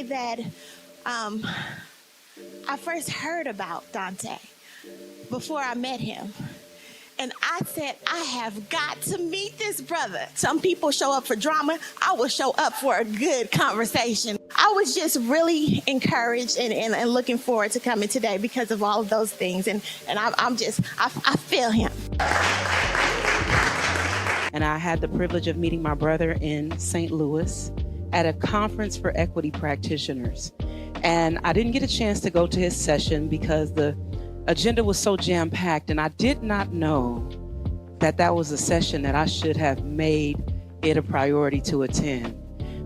day that I first heard about Dante, before I met him. And I said, I have got to meet this brother. Some people show up for drama. I will show up for a good conversation. I was just really encouraged and looking forward to coming today because of all of those things. And I feel him. And I had the privilege of meeting my brother in St. Louis at a conference for equity practitioners. And I didn't get a chance to go to his session because the agenda was so jam-packed, and I did not know that that was a session that I should have made it a priority to attend.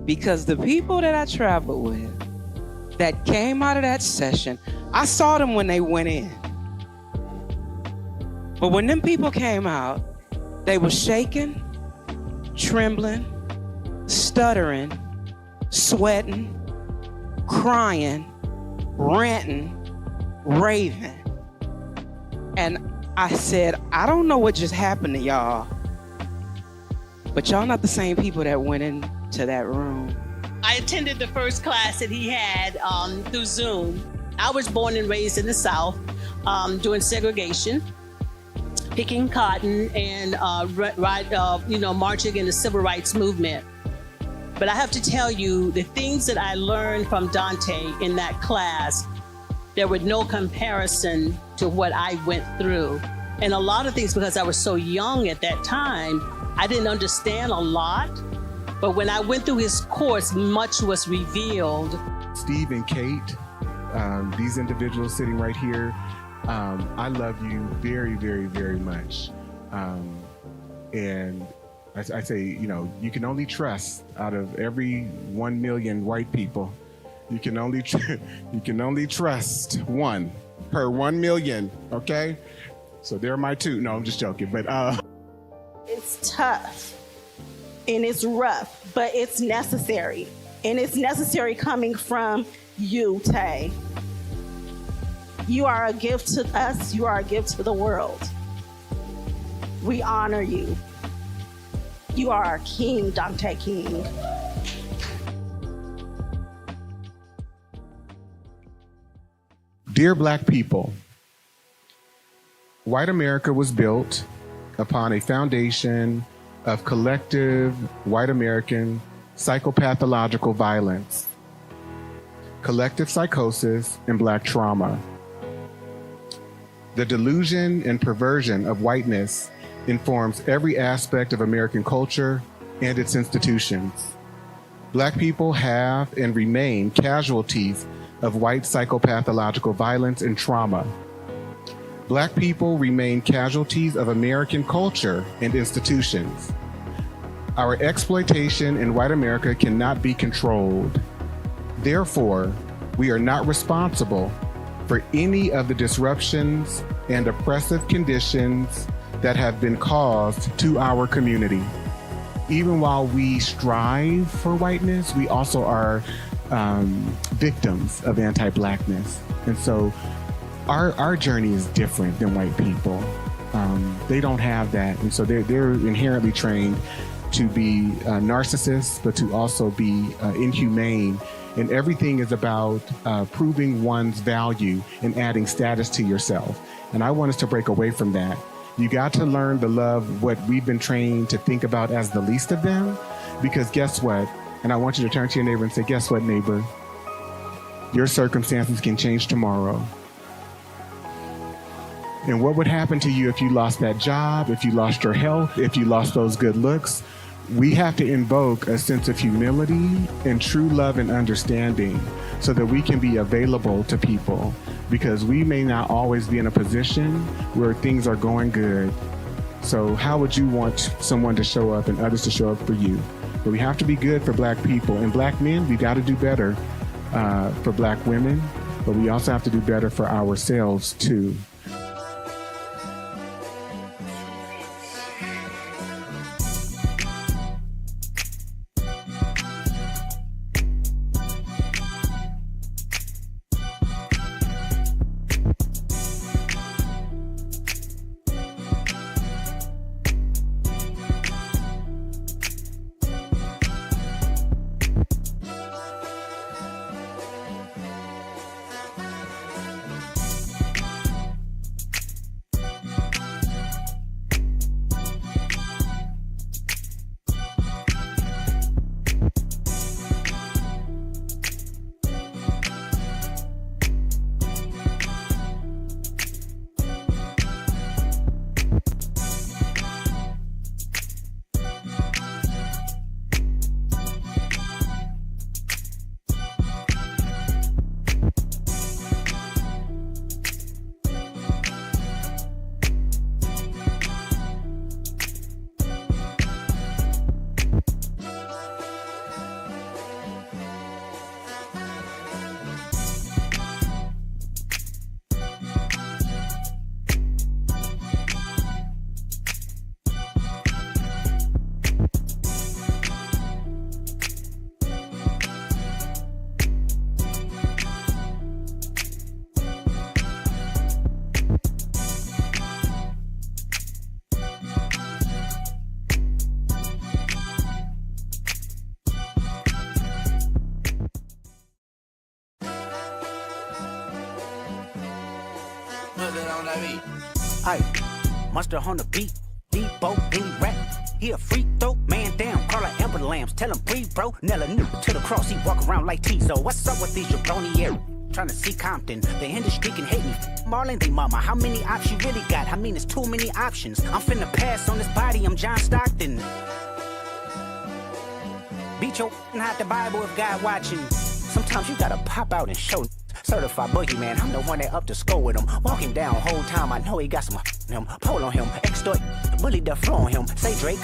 Because the people that I traveled with that came out of that session, I saw them when they went in. But when them people came out, they were shaking, trembling, stuttering, sweating, crying, ranting, raving. And I said, I don't know what just happened to y'all, but y'all not the same people that went into that room. I attended the first class that he had through Zoom. I was born and raised in the South during segregation, picking cotton and marching in the civil rights movement. But I have to tell you, the things that I learned from Dante in that class, there was no comparison to what I went through. And a lot of things, because I was so young at that time, I didn't understand a lot. But when I went through his course, much was revealed. Steve and Kate, these individuals sitting right here, I love you very, very, very much. And I say, you can only trust out of every 1 million white people. You can only trust one per 1 million, okay? So they're my two. No, I'm just joking, but It's tough and it's rough, but it's necessary. And it's necessary coming from you, Tay. You are a gift to us. You are a gift to the world. We honor you. You are our king, Dante King. Dear Black people, white America was built upon a foundation of collective white American psychopathological violence, collective psychosis, and Black trauma. The delusion and perversion of whiteness informs every aspect of American culture and its institutions. Black people have and remain casualties of white psychopathological violence and trauma. Black people remain casualties of American culture and institutions. Our exploitation in white America cannot be controlled. Therefore, we are not responsible for any of the disruptions and oppressive conditions that have been caused to our community. Even while we strive for whiteness, we also are victims of anti-Blackness. And so our journey is different than white people. They don't have that. And so they're inherently trained to be narcissists, but to also be inhumane. And everything is about proving one's value and adding status to yourself. And I want us to break away from that. You got to learn to love what we've been trained to think about as the least of them, because guess what? And I want you to turn to your neighbor and say, guess what, neighbor? Your circumstances can change tomorrow. And what would happen to you if you lost that job, if you lost your health, if you lost those good looks? We have to invoke a sense of humility and true love and understanding so that we can be available to people, because we may not always be in a position where things are going good. So how would you want someone to show up and others to show up for you? But we have to be good for Black people. And Black men, we got to do better for Black women, but we also have to do better for ourselves too. Aye, monster on the beat, Debo, any rap. He a freak throw, man down, call her Amber Lambs, tell him breathe, bro. Nella new to the cross, he walk around like Tizo. What's up with these jabroni air? Trying to see Compton, the industry can hate me. Marlon, they mama, how many options you really got? I mean, it's too many options. I'm finna pass on this body, I'm John Stockton. Beat your hide the Bible if God watching. Sometimes you gotta pop out and show. Certified boogeyman, I'm the one that up to score with him. Walking down whole time, I know he got some him. Pull on him, extort, bully the flow on him. Say Drake,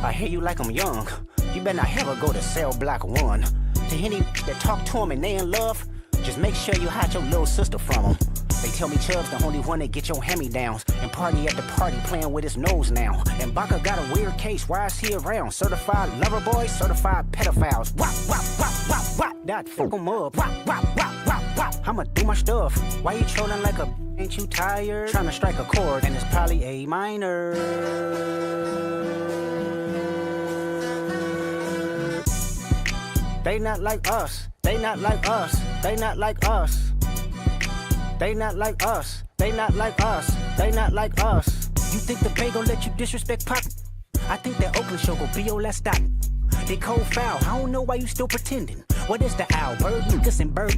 I hear you like I'm young. You better not ever go to cell block 1. To any that talk to him and they in love, just make sure you hide your little sister from him. They tell me Chubb's the only one that get your hand-me-downs and party at the party playing with his nose now. And Baca got a weird case, why is he around? Certified lover boys, certified pedophiles. Wop, wop, wop, wop, wop, that fuck him up. Wop, wop, wop, wop, wop, I'ma do my stuff. Why you trolling like a ain't you tired? Trying to strike a chord and it's probably A minor. They not like us, they not like us, they not like us. They not like us, they not like us, they not like us. You think the Bay gon' let you disrespect Pop? I think that Oakland show gon' be your last stop. They cold foul, I don't know why you still pretending. What is the owl? Bird, Lucas, and Bird.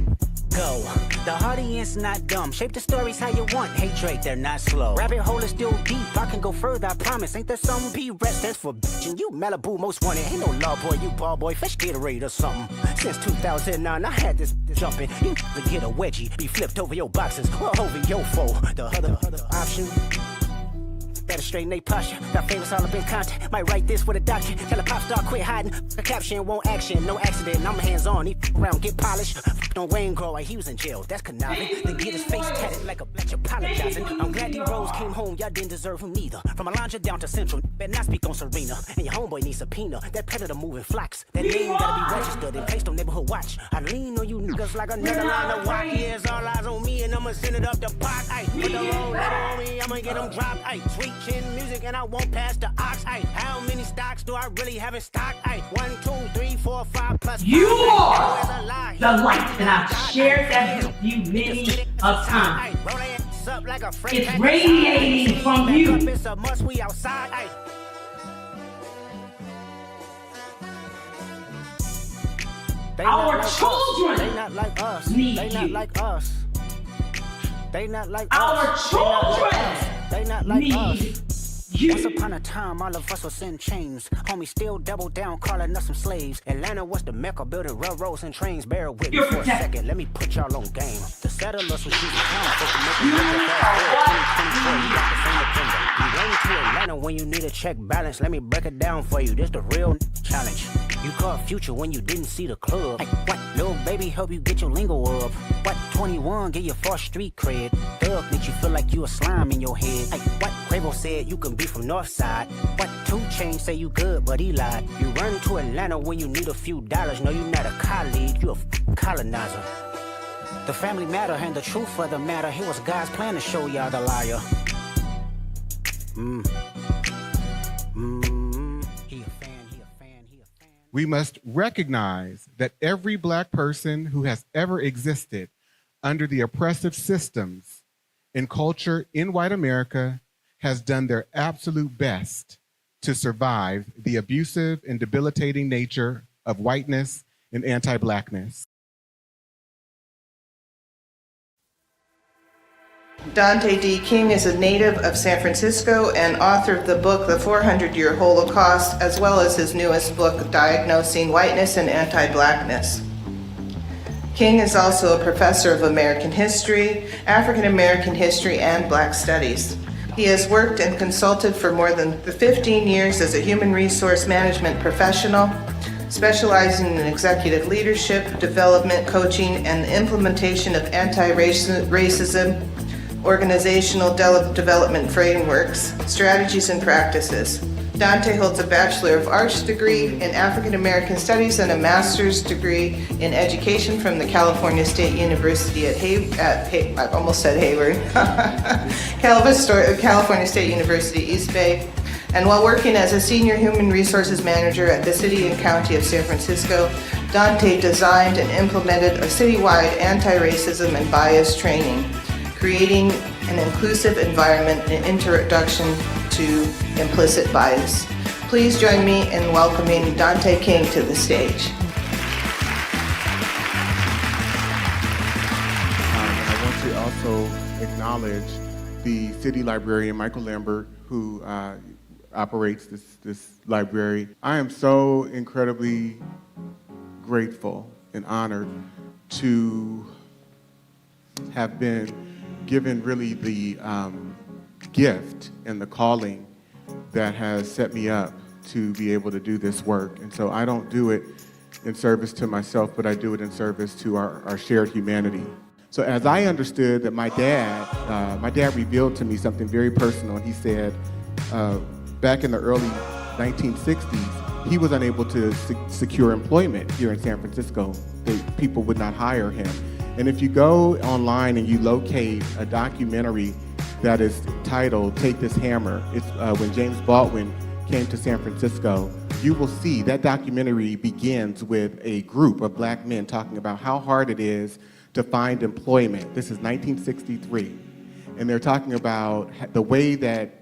Go. The audience not dumb. Shape the stories how you want. Hey Drake, they're not slow. Rabbit hole is still deep. I can go further, I promise. Ain't there some P-Rest that's for bitchin'? You Malibu most wanted. Ain't no law boy, you ball boy. Fish Gatorade or something. Since 2009, I had this jumping. You to get a wedgie, be flipped over your boxes or over your foe. The other option. Better straighten they posture. Got famous all up in content. Might write this with a doctor. Tell a pop star quit hiding. A caption won't action. No accident. I'm hands on. He around get polished. On Wayne Grow like he was in jail. That's conniving. Then get his face tatted like a bitch apologizing. I'm glad D Rose came home. Y'all didn't deserve him neither. From Alondra down to Central. Better not speak on Serena. And your homeboy needs subpoena. That predator moving flocks. That name gotta be registered and placed on neighborhood watch. I lean on you niggas like another line of walk. Yeah, it's all eyes on me and I'ma send it up the pot. Ay, put the wrong letter on me. I'ma get them dropped. Ay, sweet chin music and I won't pass the ox. Ay, how many stocks do I really have in stock? Ay, 1, 2, 3, 4, 5 plus. You are the light, and I've shared that with you many a time. It's radiating from you. It's a must, we outside. Ay. Our children they not like us. need They not you. like us. They not like Our us. children They not like us. need you. Once upon a time, all of us was in chains. Homie still double down, calling us some slaves. Atlanta was the mecca, building railroads and trains. Bear with me You're for a protected. second, let me put y'all on game. The settlers was using town, folks to make You them look are fast. what 2024, you got the same agenda. You run to Atlanta when you need a check balance. Let me break it down for you. This the real challenge. You caught Future when you didn't see the club. Hey, what? Little baby help you get your lingo up. What? 21 get your first street cred. Thug make you feel like you a slime in your head. Hey, what? Quavo said you can be from North Side. What? 2 Chainz say you good, but he lied. You run to Atlanta when you need a few dollars. No, you're not a colleague, you a colonizer. The family matter and the truth of the matter. It was God's plan to show y'all the liar. He a fan. We must recognize that every Black person who has ever existed under the oppressive systems and culture in white America has done their absolute best to survive the abusive and debilitating nature of whiteness and anti-Blackness. Dante D. King is a native of San Francisco and author of the book The 400-Year Holocaust, as well as his newest book, Diagnosing Whiteness and Anti-Blackness. King is also a professor of American history, African American history, and Black studies. He has worked and consulted for more than 15 years as a human resource management professional, specializing in executive leadership, development, coaching, and the implementation of anti-racism, organizational development frameworks, strategies, and practices. Dante holds a Bachelor of Arts degree in African American Studies and a Master's degree in Education from the California State University at I almost said Hayward, California State University, East Bay. And while working as a Senior Human Resources Manager at the City and County of San Francisco, Dante designed and implemented a citywide anti-racism and bias training, creating an an inclusive environment and introduction to implicit bias. Please join me in welcoming Dante King to the stage. I want to also acknowledge the city librarian, Michael Lambert, who operates this library. I am so incredibly grateful and honored to have been given really the gift and the calling that has set me up to be able to do this work. And so I don't do it in service to myself, but I do it in service to our shared humanity. So as I understood that my dad revealed to me something very personal. And he said, back in the early 1960s, he was unable to secure employment here in San Francisco. People would not hire him. And if you go online and you locate a documentary that is titled Take This Hammer, it's when James Baldwin came to San Francisco, you will see that documentary begins with a group of black men talking about how hard it is to find employment. This is 1963. And they're talking about the way that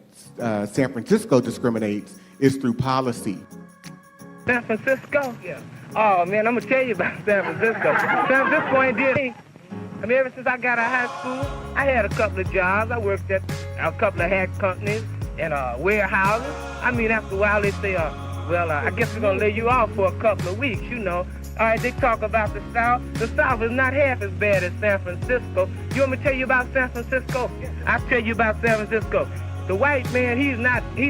San Francisco discriminates is through policy. San Francisco? Yeah. Oh man, I'm gonna tell you about San Francisco. San Francisco ain't did anything. I mean, ever since I got out of high school, I had a couple of jobs. I worked at a couple of hat companies and warehouses. I mean, after a while they say, well, I guess we're gonna lay you off for a couple of weeks, you know. All right, they talk about the South. The South is not half as bad as San Francisco. You want me to tell you about San Francisco? I'll tell you about San Francisco. The white man, he's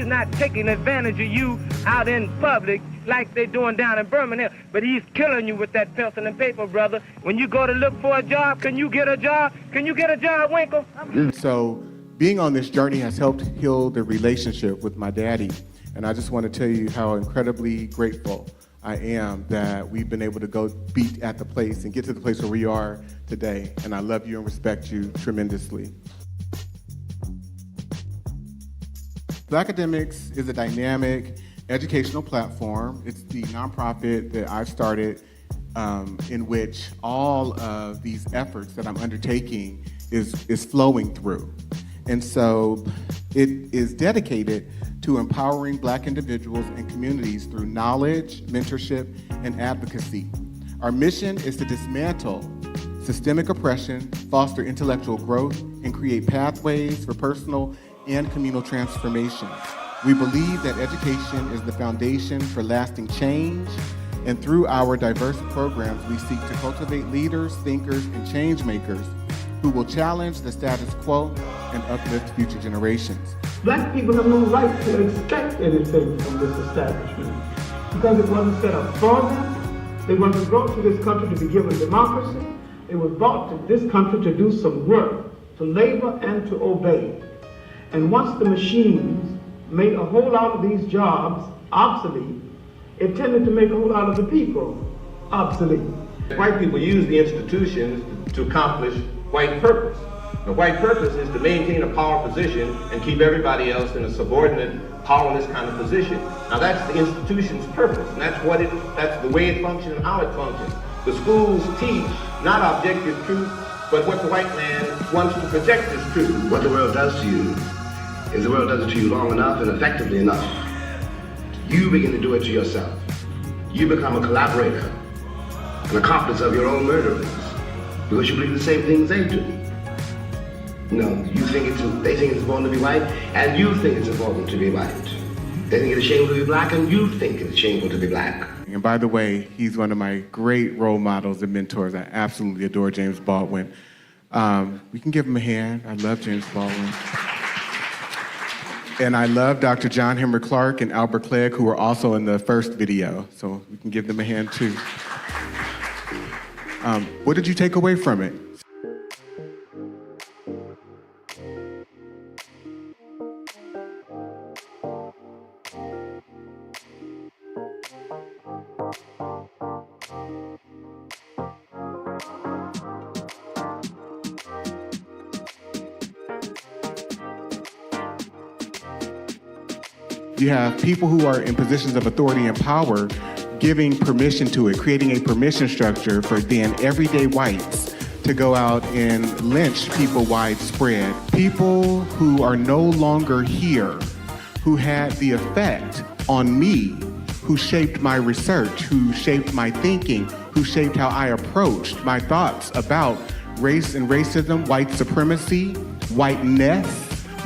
not taking advantage of you out in public like they're doing down in Birmingham, but he's killing you with that pencil and paper, brother. When you go to look for a job, can you get a job? Can you get a job, Winkle? So being on this journey has helped heal the relationship with my daddy. And I just want to tell you how incredibly grateful I am that we've been able to go be at the place and get to the place where we are today. And I love you and respect you tremendously. Black Academics is a dynamic educational platform. It's the nonprofit that I've started in which all of these efforts that I'm undertaking is flowing through. And so it is dedicated to empowering Black individuals and communities through knowledge, mentorship, and advocacy. Our mission is to dismantle systemic oppression, foster intellectual growth, and create pathways for personal and communal transformation. We believe that education is the foundation for lasting change, and through our diverse programs, we seek to cultivate leaders, thinkers, and change makers who will challenge the status quo and uplift future generations. Black people have no right to expect anything from this establishment because it wasn't set up for them. They wasn't brought to this country to be given democracy. It was brought to this country to do some work, to labor and to obey. And once the machines made a whole lot of these jobs obsolete, it tended to make a whole lot of the people obsolete. White people use the institutions to accomplish white purpose. The white purpose is to maintain a power position and keep everybody else in a subordinate, powerless kind of position. Now that's the institution's purpose, and that's the way it functions and how it functions. The schools teach not objective truth, but what the white man wants to project as truth. What the world does to you is the world does it to you long enough and effectively enough. You begin to do it to yourself. You become a collaborator, an accomplice of your own murderers, because you believe the same things they do. No, they think it's important to be white, and you think it's important to be white. They think it's shameful to be black, and you think it's shameful to be black. And by the way, he's one of my great role models and mentors. I absolutely adore James Baldwin. We can give him a hand. I love James Baldwin. And I love Dr. John Henry Clark and Albert Clegg, who were also in the first video. So we can give them a hand too. What did you take away from it? You have people who are in positions of authority and power giving permission to it, creating a permission structure for then everyday whites to go out and lynch people widespread. People who are no longer here, who had the effect on me, who shaped my research, who shaped my thinking, who shaped how I approached my thoughts about race and racism, white supremacy, whiteness,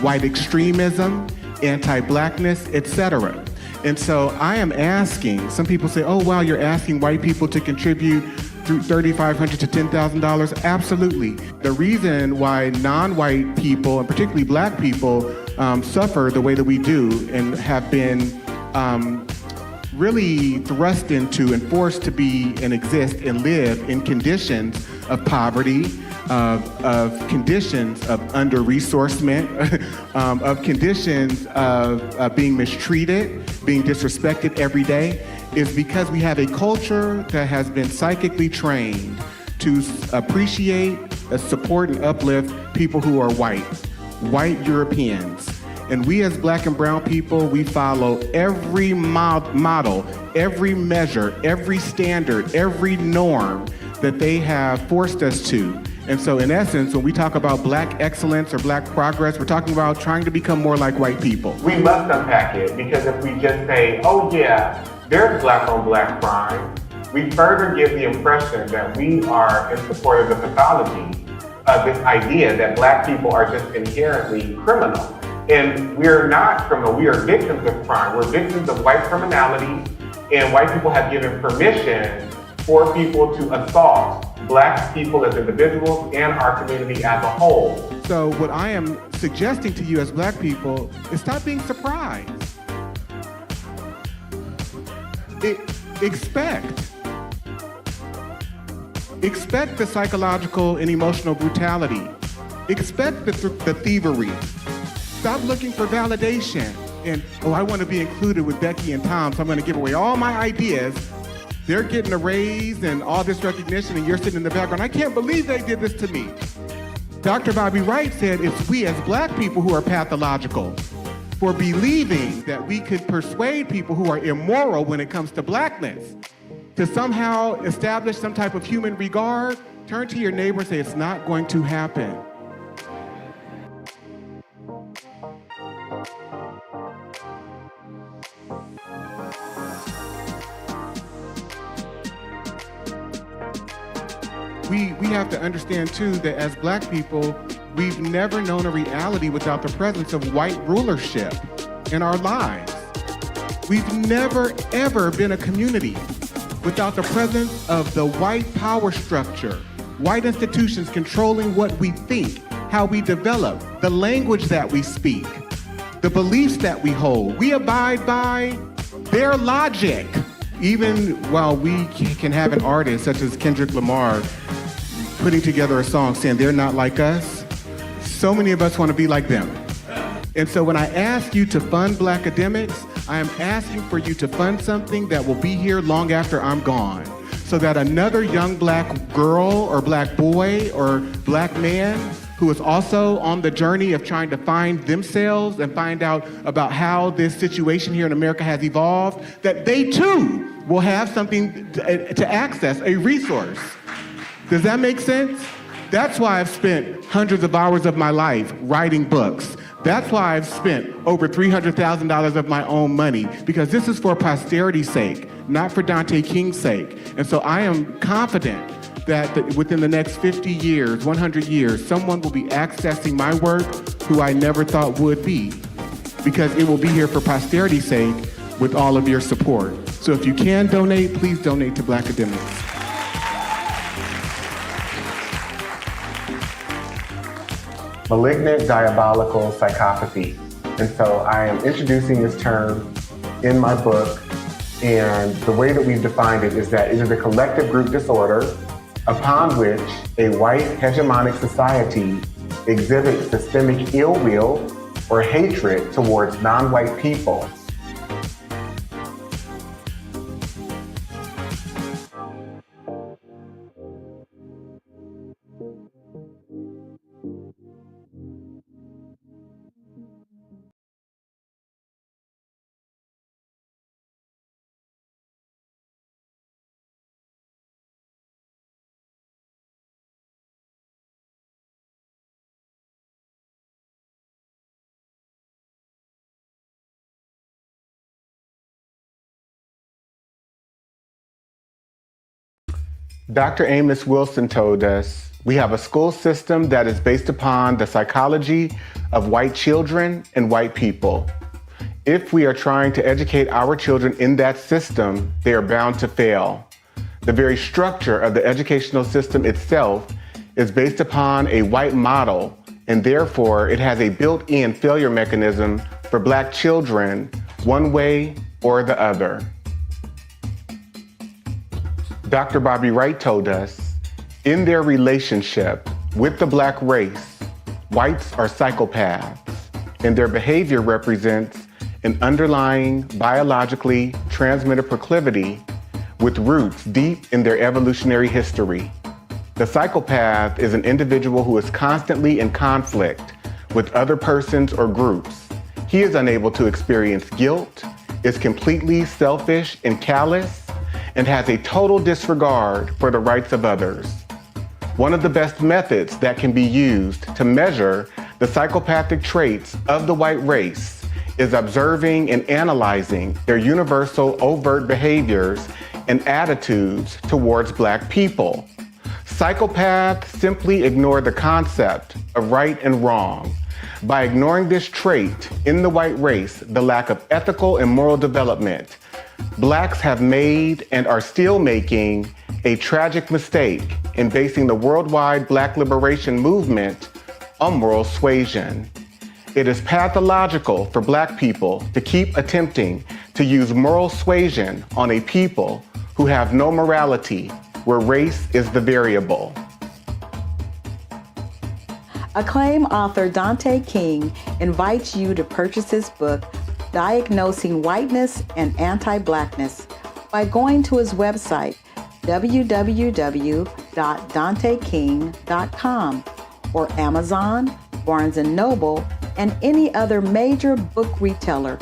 white extremism, anti-blackness, etc. And so I am asking, some people say, oh, wow, you're asking white people to contribute through $3,500 to $10,000. Absolutely. The reason why non-white people, and particularly black people, suffer the way that we do and have been really thrust into and forced to be and exist and live in conditions of poverty, of conditions of under-resourcement, of conditions of being mistreated, being disrespected every day, is because we have a culture that has been psychically trained to appreciate, support, and uplift people who are white Europeans. And we as black and brown people, we follow every model, every measure, every standard, every norm that they have forced us to. And so in essence, when we talk about black excellence or black progress, we're talking about trying to become more like white people. We must unpack it, because if we just say, oh yeah, there's black on black crime, we further give the impression that we are in support of the pathology of this idea that black people are just inherently criminal. And we're not criminal, we are victims of crime. We're victims of white criminality, and white people have given permission for people to assault black people as individuals and our community as a whole. So what I am suggesting to you as black people is stop being surprised. Expect the psychological and emotional brutality. Expect the thievery. Stop looking for validation. And, oh, I want to be included with Becky and Tom, so I'm going to give away all my ideas. They're getting a raise and all this recognition, and you're sitting in the background. I can't believe they did this to me. Dr. Bobby Wright said it's we as black people who are pathological for believing that we could persuade people who are immoral when it comes to blackness to somehow establish some type of human regard. Turn to your neighbor and say, it's not going to happen. We have to understand too that as black people, we've never known a reality without the presence of white rulership in our lives. We've never ever been a community without the presence of the white power structure, white institutions controlling what we think, how we develop, the language that we speak, the beliefs that we hold. We abide by their logic. Even while we can have an artist such as Kendrick Lamar putting together a song saying they're not like us, so many of us want to be like them. And so when I ask you to fund black academics, I am asking for you to fund something that will be here long after I'm gone, so that another young black girl or black boy or black man who is also on the journey of trying to find themselves and find out about how this situation here in America has evolved, that they too will have something to access, a resource. Does that make sense? That's why I've spent hundreds of hours of my life writing books. That's why I've spent over $300,000 of my own money, because this is for posterity's sake, not for Dante King's sake. And so I am confident that within the next 50 years, 100 years, someone will be accessing my work who I never thought would be, because it will be here for posterity's sake with all of your support. So if you can donate, please donate to Black Academics. Malignant diabolical psychopathy. And so I am introducing this term in my book, and the way that we've defined it is that it is a collective group disorder upon which a white hegemonic society exhibits systemic ill will or hatred towards non-white people. Dr. Amos Wilson told us, we have a school system that is based upon the psychology of white children and white people. If we are trying to educate our children in that system, they are bound to fail. The very structure of the educational system itself is based upon a white model, and therefore it has a built-in failure mechanism for Black children, one way or the other. Dr. Bobby Wright told us, in their relationship with the Black race, whites are psychopaths, and their behavior represents an underlying biologically transmitted proclivity with roots deep in their evolutionary history. The psychopath is an individual who is constantly in conflict with other persons or groups. He is unable to experience guilt, is completely selfish and callous, and has a total disregard for the rights of others. One of the best methods that can be used to measure the psychopathic traits of the white race is observing and analyzing their universal overt behaviors and attitudes towards Black people. Psychopaths simply ignore the concept of right and wrong. By ignoring this trait in the white race, the lack of ethical and moral development, Blacks have made and are still making a tragic mistake in basing the worldwide Black liberation movement on moral suasion. It is pathological for Black people to keep attempting to use moral suasion on a people who have no morality, where race is the variable. Acclaimed author Dante King invites you to purchase his book, Diagnosing Whiteness and Anti-Blackness, by going to his website, www.danteking.com, or Amazon, Barnes & Noble, and any other major book retailer